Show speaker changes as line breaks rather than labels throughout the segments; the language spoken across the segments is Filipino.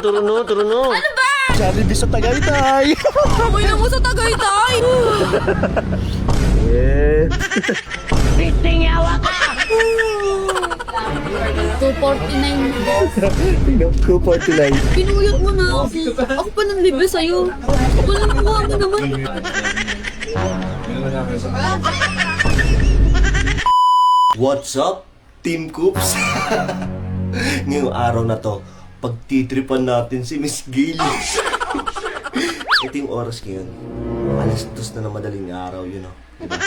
turo no.
Ano ba?
Jollibee sa Tagaytay.
Uy na mo sa Tagaytay.
Yeah.
249.
249.
Pinuyot mo na ako. Ako pa nang libre sa'yo. Walang mukha mo naman.
What's up, Team Coops? Ngayong araw na to, pagtitripan natin si Miss Gail. Ito yung oras ngayon. Alas 2 na madaling araw, yun o. Diba?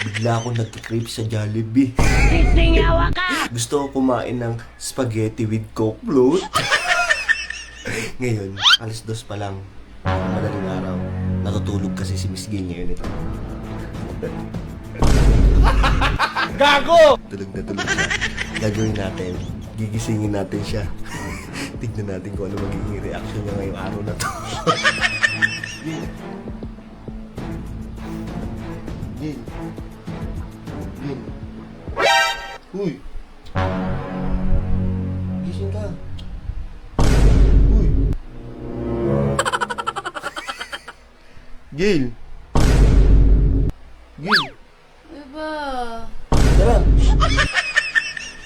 Bigla akong nagkikrave sa Jollibee. Gusto ko kumain ng spaghetti with Coke float. Ngayon, alas 2 pa lang. Madaling araw. Natutulog kasi si Miss Gail ngayon ito.
Gago!
Tulog na tulog siya. Gagawin natin, gigisingin natin siya. Tignan natin kung ano magiging reaction niya ngayong araw na to. Gil. Gil. Gil. Uy. Gising ka. Uy. Gil. Gil.
Diba?
Tara.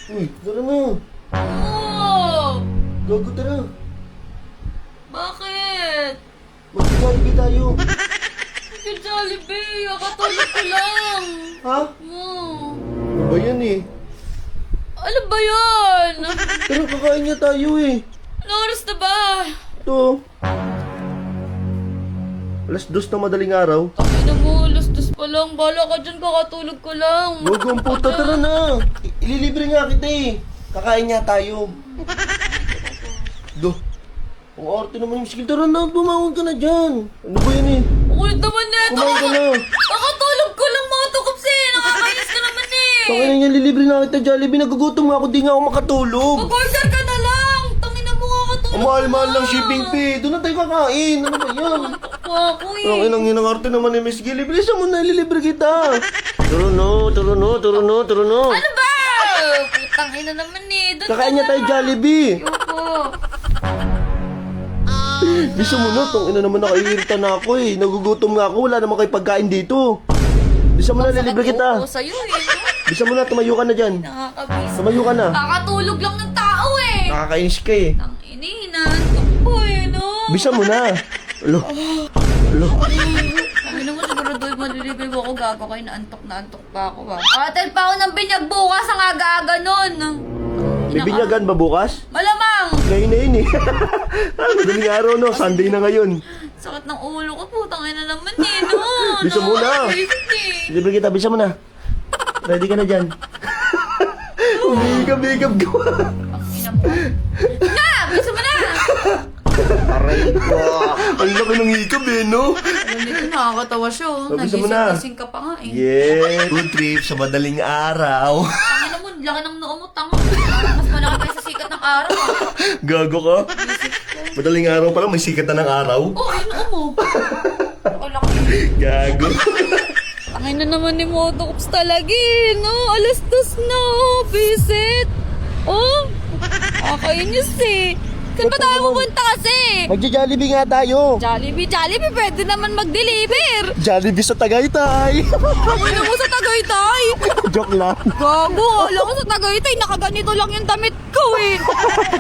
Uy, tara na.
Oo.
Gago, tara.
Bakit?
Mag-Jollibee tayo.
Sige, Jollibee. Kakatulog ko lang.
Ha? Ano ba yan eh?
Ano ba yan?
Pero kakain niya tayo eh.
Ano oras na ba?
Ito. Alas 2 na madaling araw.
Ay na mo, alas 2 pa lang. Bala ka dyan, kakatulog ko lang.
Gago ang puta, tara na. Ililibre nga kita eh. Kakain niya tayo. Do. Ang arte naman yung skill. Tara na, bumawag ka na dyan. Ano ba yan eh?
Ulit naman neto.
Kumain ka na.
Kakatulog ko lang mga tukops eh. Nakakainis ka naman eh.
Pakina niya, lilibre na kita Jollibee. Nagugutom nga ako, di nga ako makatulog.
Mag-order ka na lang. Tangina mo kakatulog.
Ang mahal-mahal lang shipping fee. Doon na tayo kakain. Ano ba yan?
Ako eh.
Ang inang arte naman ni Miss Gilly. Bilisan mo na, ililibre kita. Turo no.
Ano ba? Putang ina naman eh. Doon
Kakain niya tayo Jollibee.
Ayoko.
Bisa mo na, tong ina naman nakaiirita na ako eh. Nagugutom nga ako, wala naman kayo pagkain dito. Bisa mo na, lilibre kita.
Ako sa'yo eh.
Bisa mo na, tumayo ka na dyan.
Nakakabis.
Tumayo ka na.
Kakatulog lang ng tao eh.
Nakakainis ka eh.
Ang inaantok ko eh, no?
Bisa mo na. Alo.
Ano naman siguro doon malilibre mo ako gago kayo na antok pa ako ah. Atal pa ako ng binyag bukas ang aga-aga nun.
May binyagan ba bukas?
Malamang!
Ngayon na yun eh. Madaling araw no, Sunday na ngayon.
Sakit ng ulo ko, putang ina naman eh, no?
Bisa mo na.
Nakakabis eh.
Libre kita, bisa mo na. Ready ka na dyan. Umigab-igab ka.
Ang ina mo. Na! Bisa mo na!
Aray ko. Ang laki ng hikab eh, no?
Alam nito, nakakatawa siya oh.
Bisa mo na.
Nagising ka pa nga eh.
Yeah. Good trip sa madaling araw.
Ang ina mo, laki ng noo mo, tanga. Mas malaki pa sa sikat ng araw ah.
Gago ka? Madaling araw pa lang, may sikat na ng araw.
Oh, ay noo mo. Ang laki.
Gago.
Ay na naman ni Motokops talaga eh, no? Alas 2 na, visit. Oh, kakainis eh. Saan ba tayo pupunta kasi?
Magja-Jollibee nga tayo.
Jollibee, pwede naman mag-deliver.
Jollibee sa Tagaytay.
Ano mo sa Tagaytay?
Joke lang.
Gago, alam ko sa Tagaytay, nakaganito lang yung damit ko eh.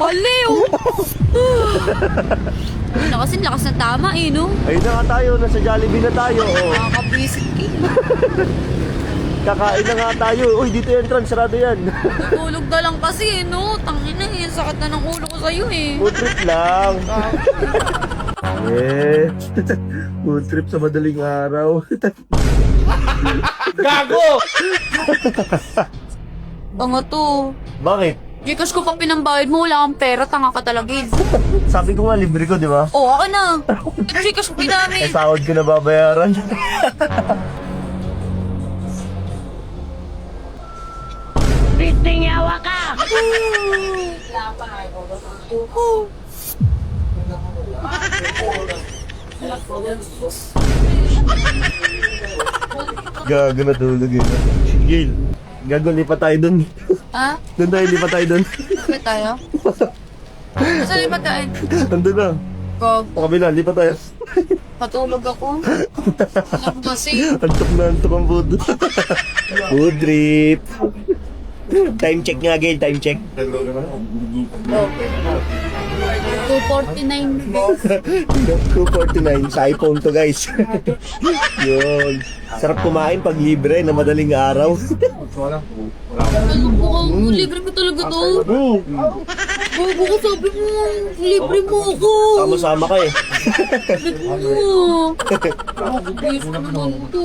Baliw. Lakas ng tama eh, no?
Ayun na nga tayo, nasa Jollibee na tayo. Oh.
Nakakabisit eh.
Kakain na nga tayo. Uy, dito yung entrance, sarado yan.
Tutulog na lang kasi eh, no? Tangina eh, sakit na ng ulo ko sa'yo eh.
Food trip lang. Yeah. Food trip sa madaling araw.
Gago!
Tanga to.
Bakit?
Gcash ko pang pinambayad mo, wala kang pera, tanga ka talaga eh.
Sabi ko nga, libre ko, di ba?
Oo, akin na. Gcash ko
Eh,
pinamit.
sahod ko na babayaran.
Bistingawa ka!
Gago na tulog yun. Gil, gago lipat tayo dun.
Ha?
Doon tayo, lipat tayo dun.
Bakit tayo? Saan yung pagkain?
Nandun na.
Gag,
Sa kabila, lipat tayo.
patulog ako. Alam kasi.
Antok na antok ang food. Food trip. Time check nga, Gail. Time check.
2:49.
2:49 sa iPhone to, guys. Yun. Sarap kumain pag libre na madaling araw.
Ano po, libre mo talaga to. Bago ko sabi mo, libre mo ako.
Sama-sama ka eh.
Libre mo. Ayos ko naman to.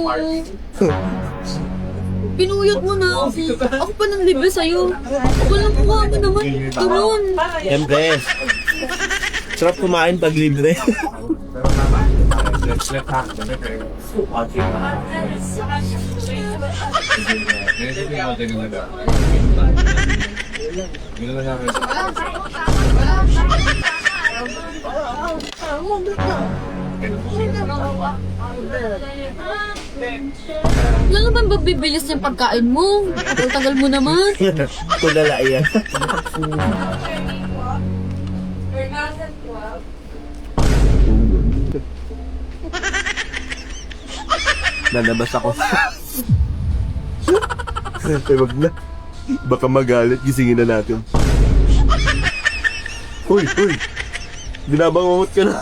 Pinuyot mo na ako. Ako pa nang libre sa'yo. Ako lang mukha mo naman. Turon.
Siyempre. Sarap kumain pag libre.
Lalo ba mabibilis yung pagkain mo? Tagal mo naman.
Tulala yan. Nalabas ako. Ay, wag na. Baka magalit, gisingin na natin. Uy, uy. Binabangungot ka na.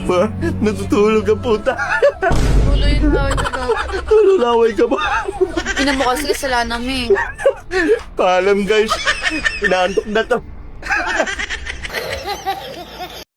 Ba, natutulog ang puta.
Tuloy na ito ka.
Tululaway ka ba?
Ina mo kasi kasalanan mo eh.
Paalam guys. Inaantok na to.